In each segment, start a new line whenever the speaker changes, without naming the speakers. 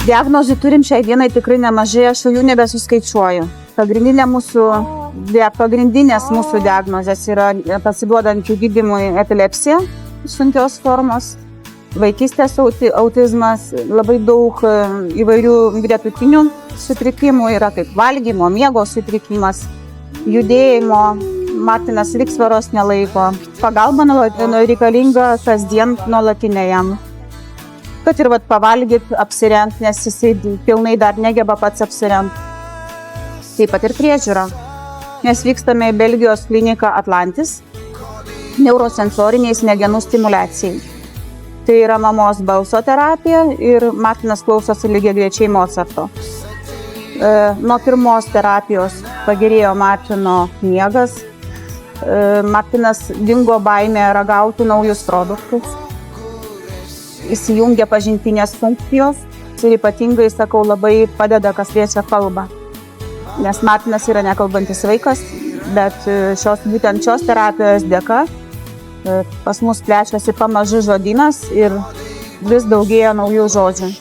Diagnozių turim šiai dienai tikrai nemažai, aš jų nebesuskaičiuoju. Pagrindinės mūsų diagnozės yra pasiduodančių gydymui epilepsija, sunkios formos, vaikystės autizmas, labai daug įvairių gretutinių sutrikimų yra, kaip valgymo, miego sutrikimas, judėjimo, Martinas lygsvaros nelaiko. Pagalba reikalinga kasdien nuolatinė jam. Kad ir pavalgyt, apsirengt, nes jisai pilnai dar negeba pats apsirengt. Taip pat ir priežiūra. Mes vykstame į Belgijos kliniką Atlantis neurosensoriniai smegenų stimuliacijai. Tai yra mamos balso terapija ir Martinas klausosi lygiagrečiai Mozarto. Nuo pirmos terapijos pagerėjo Martino miegas. Martinas dingo baimė ragauti naujus produktus. Įsijungia pažintinės funkcijos ir ypatingai, sakau, labai padeda, kas liečia kalbą. Nes Martinas yra nekalbantis vaikas, bet būtent šios terapijos dėka pas mus plečiasi pamažu žodynas ir vis daugėja naujų žodžių.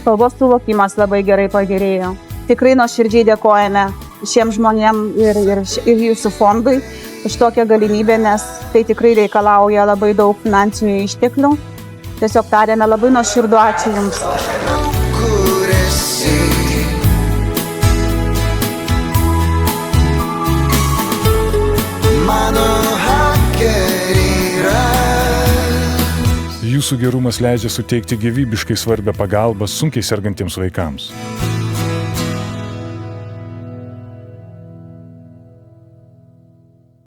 Kalbos suvokimas labai gerai pagerėjo. Tikrai nuoširdžiai dėkojame šiems žmonėms ir jūsų fondui už tokią galimybę, nes tai tikrai reikalauja labai daug finansinių išteklių. Tiesiog tarėme labai nuoširdų ačiū Jums.
Jūsų gerumas leidžia suteikti gyvybiškai svarbią pagalbą sunkiai sergantiems vaikams.